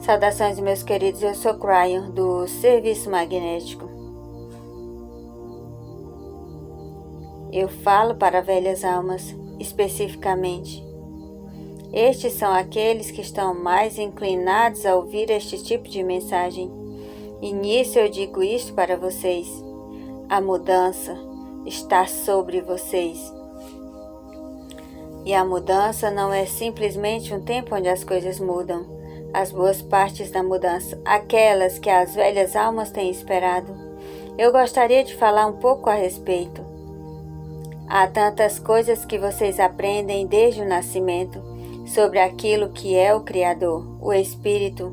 Saudações, meus queridos, eu sou Cryon, do Serviço Magnético. Eu falo para velhas almas, especificamente. Estes são aqueles que estão mais inclinados a ouvir este tipo de mensagem. E nisso eu digo isto para vocês. A mudança está sobre vocês. E a mudança não é simplesmente um tempo onde as coisas mudam. As boas partes da mudança, aquelas que as velhas almas têm esperado. Eu gostaria de falar um pouco a respeito. Há tantas coisas que vocês aprendem desde o nascimento sobre aquilo que é o Criador, o Espírito,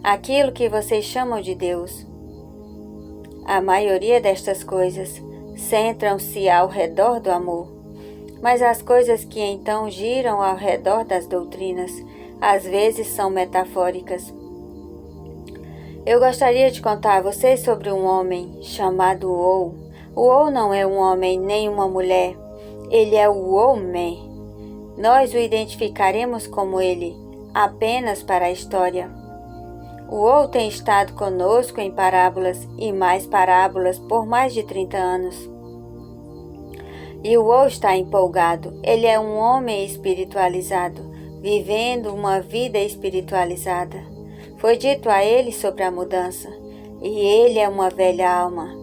aquilo que vocês chamam de Deus. A maioria destas coisas centram-se ao redor do amor, mas as coisas que então giram ao redor das doutrinas às vezes são metafóricas. Eu gostaria de contar a vocês sobre um homem chamado Ou. O Ou não é um homem nem uma mulher, ele é o Ou-Man. Nós o identificaremos como ele, apenas para a história. O Ou tem estado conosco em parábolas e mais parábolas por mais de 30 anos. E o Ou está empolgado, ele é um homem espiritualizado, vivendo uma vida espiritualizada. Foi dito a ele sobre a mudança, e ele é uma velha alma.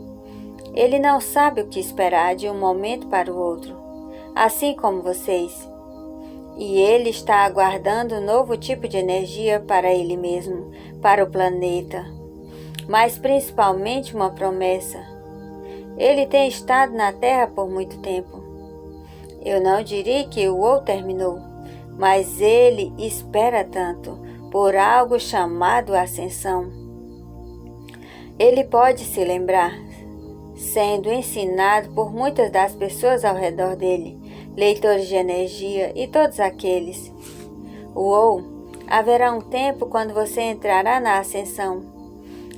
Ele não sabe o que esperar de um momento para o outro, assim como vocês. E ele está aguardando um novo tipo de energia para ele mesmo, para o planeta, mas principalmente uma promessa. Ele tem estado na Terra por muito tempo. Eu não diria que o Ou terminou, mas ele espera tanto por algo chamado ascensão. Ele pode se lembrar, sendo ensinado por muitas das pessoas ao redor dele, leitores de energia e todos aqueles. Ou haverá um tempo quando você entrará na ascensão.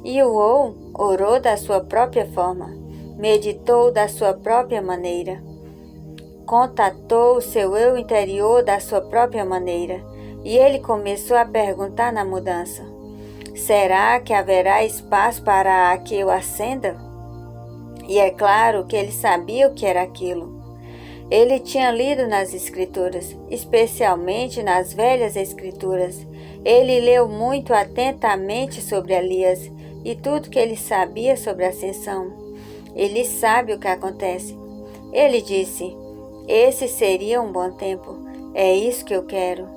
E o Ou orou da sua própria forma, meditou da sua própria maneira. Contatou o seu eu interior da sua própria maneira, e ele começou a perguntar na mudança: será que haverá espaço para que eu ascenda? E é claro que ele sabia o que era aquilo. Ele tinha lido nas Escrituras, especialmente nas velhas Escrituras. Ele leu muito atentamente sobre Elias e tudo que ele sabia sobre a ascensão. Ele sabe o que acontece. Ele disse: esse seria um bom tempo. É isso que eu quero.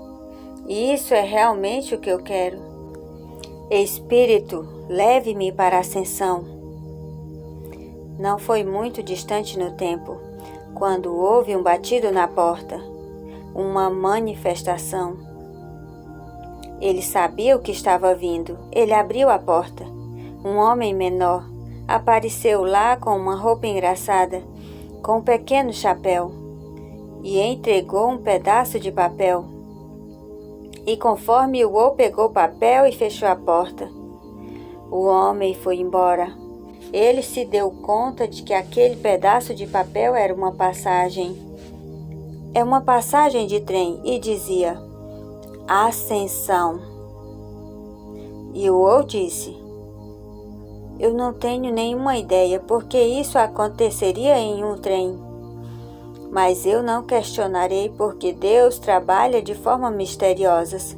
E isso é realmente o que eu quero. Espírito, leve-me para a ascensão. Não foi muito distante no tempo, quando houve um batido na porta, uma manifestação. Ele sabia o que estava vindo. Ele abriu a porta. Um homem menor apareceu lá com uma roupa engraçada, com um pequeno chapéu, e entregou um pedaço de papel. E conforme o Ou pegou o papel e fechou a porta, o homem foi embora. Ele se deu conta de que aquele pedaço de papel era uma passagem. É uma passagem de trem e dizia: Ascensão. E o Ou disse: eu não tenho nenhuma ideia porque isso aconteceria em um trem. Mas eu não questionarei porque Deus trabalha de forma misteriosas.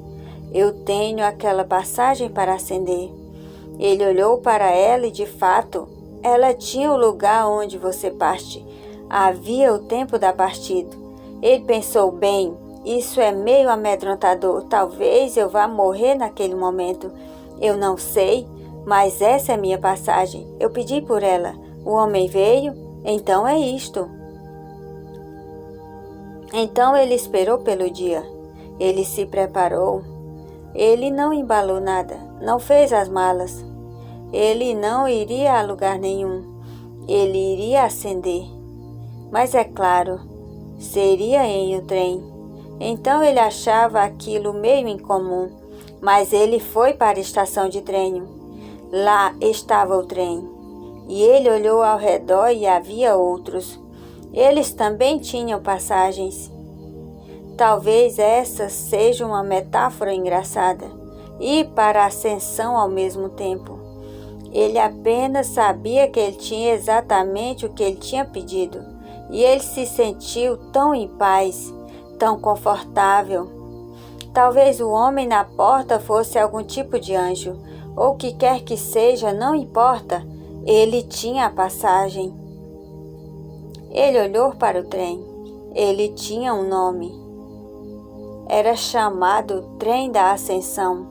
Eu tenho aquela passagem para acender. Ele olhou para ela e, de fato, ela tinha o lugar onde você parte. Havia o tempo da partida. Ele pensou: bem, isso é meio amedrontador. Talvez eu vá morrer naquele momento. Eu não sei, mas essa é minha passagem. Eu pedi por ela. O homem veio, então é isto. Então ele esperou pelo dia. Ele se preparou. Ele não embalou nada, não fez as malas. Ele não iria a lugar nenhum. Ele iria ascender. Mas é claro, seria em um trem. Então ele achava aquilo meio incomum, mas ele foi para a estação de trem. Lá estava o trem. E ele olhou ao redor e havia outros. Eles também tinham passagens. Talvez essa seja uma metáfora engraçada. e para a ascensão ao mesmo tempo. Ele apenas sabia que ele tinha exatamente o que ele tinha pedido, e ele se sentiu tão em paz, tão confortável. Talvez o homem na porta fosse algum tipo de anjo, ou o que quer que seja, não importa, ele tinha a passagem. Ele olhou para o trem. Ele tinha um nome. Era chamado Trem da Ascensão.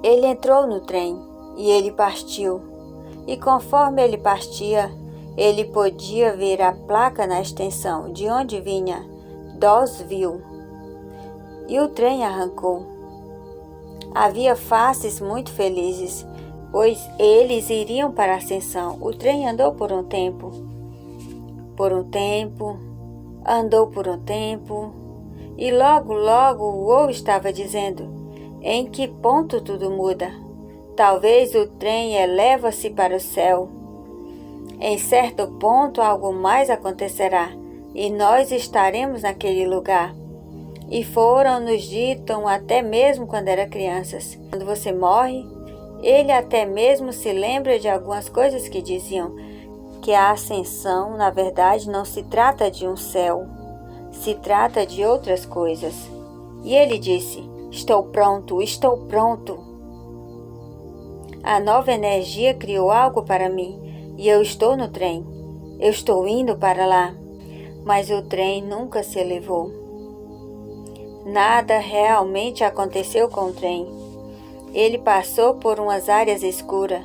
Ele entrou no trem e ele partiu. E conforme ele partia, ele podia ver a placa na extensão de onde vinha Dawsville. E o trem arrancou. Havia faces muito felizes, pois eles iriam para a ascensão. O trem andou por um tempo, andou por um tempo, e logo o Uou estava dizendo: em que ponto tudo muda? Talvez o trem eleva-se para o céu. Em certo ponto algo mais acontecerá, e nós estaremos naquele lugar. E nos ditam até mesmo quando eram crianças. Quando você morre, ele até mesmo se lembra de algumas coisas que diziam que a ascensão, na verdade, não se trata de um céu, se trata de outras coisas. E ele disse: estou pronto, estou pronto. A nova energia criou algo para mim, e eu estou no trem. Eu estou indo para lá. Mas o trem nunca se elevou. Nada realmente aconteceu com o trem. Ele passou por umas áreas escuras.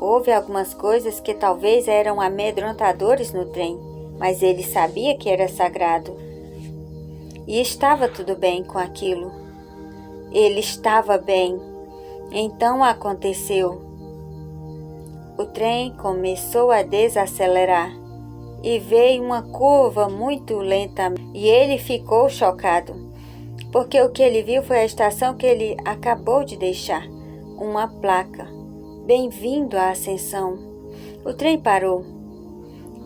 Houve algumas coisas que talvez eram amedrontadores no trem, mas ele sabia que era sagrado. E estava tudo bem com aquilo. Ele estava bem. Então aconteceu. O trem começou a desacelerar e veio uma curva muito lenta e ele ficou chocado, porque o que ele viu foi a estação que ele acabou de deixar, uma placa: bem-vindo à ascensão. O trem parou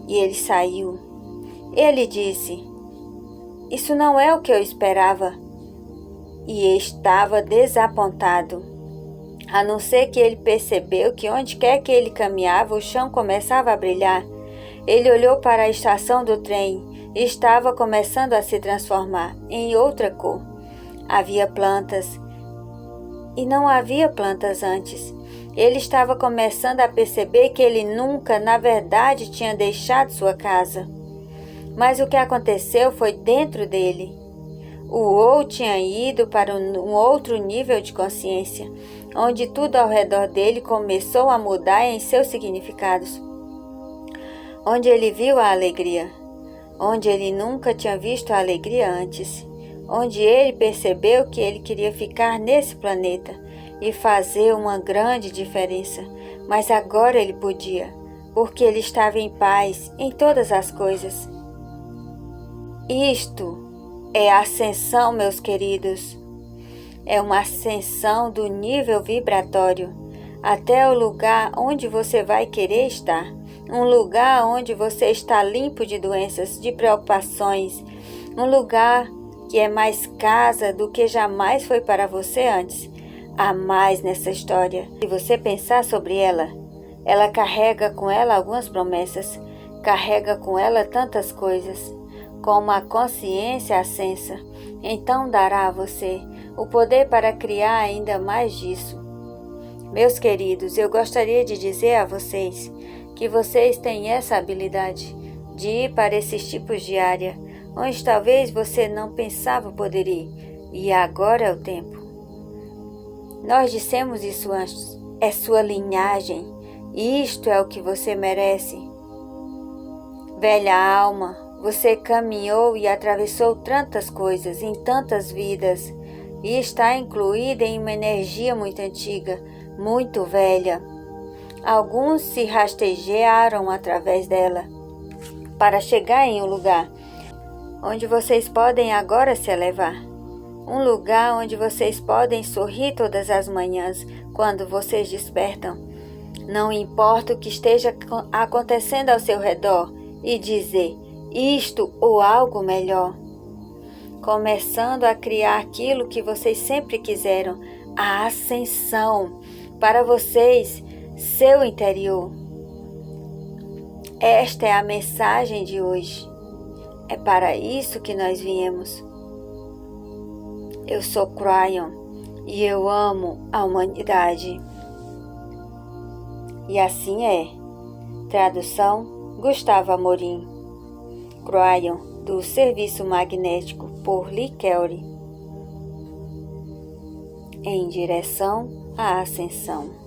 e ele saiu. Ele disse: isso não é o que eu esperava. E estava desapontado, a não ser que ele percebeu que onde quer que ele caminhava, o chão começava a brilhar. Ele olhou para a estação do trem e estava começando a se transformar em outra cor. Havia plantas e não havia plantas antes. Ele estava começando a perceber que ele nunca, na verdade, tinha deixado sua casa. Mas o que aconteceu foi dentro dele. O Uou tinha ido para um outro nível de consciência, onde tudo ao redor dele começou a mudar em seus significados. Onde ele viu a alegria, onde ele nunca tinha visto a alegria antes, onde ele percebeu que ele queria ficar nesse planeta e fazer uma grande diferença, mas agora ele podia, porque ele estava em paz em todas as coisas. Isto é ascensão, meus queridos. É uma ascensão do nível vibratório até o lugar onde você vai querer estar. Um lugar onde você está limpo de doenças, de preocupações. Um lugar que é mais casa do que jamais foi para você antes. Há mais nessa história. Se você pensar sobre ela, ela carrega com ela algumas promessas, carrega com ela tantas coisas, como a consciência ascensa. Então dará a você o poder para criar ainda mais disso. Meus queridos, eu gostaria de dizer a vocês que vocês têm essa habilidade de ir para esses tipos de área, onde talvez você não pensava poder ir, e agora é o tempo. Nós dissemos isso antes, é sua linhagem, e isto é o que você merece. Velha alma, você caminhou e atravessou tantas coisas em tantas vidas, e está incluída em uma energia muito antiga, muito velha. Alguns se rastejaram através dela para chegar em um lugar onde vocês podem agora se elevar. Um lugar onde vocês podem sorrir todas as manhãs quando vocês despertam. Não importa o que esteja acontecendo ao seu redor, e dizer isto ou algo melhor. Começando a criar aquilo que vocês sempre quiseram, a ascensão para vocês, seu interior. Esta é a mensagem de hoje. É para isso que nós viemos. Eu sou Cryon e eu amo a humanidade. E assim é. Tradução: Gustavo Amorim. Cryon, do Serviço Magnético, por Lee Kelly. Em direção à ascensão.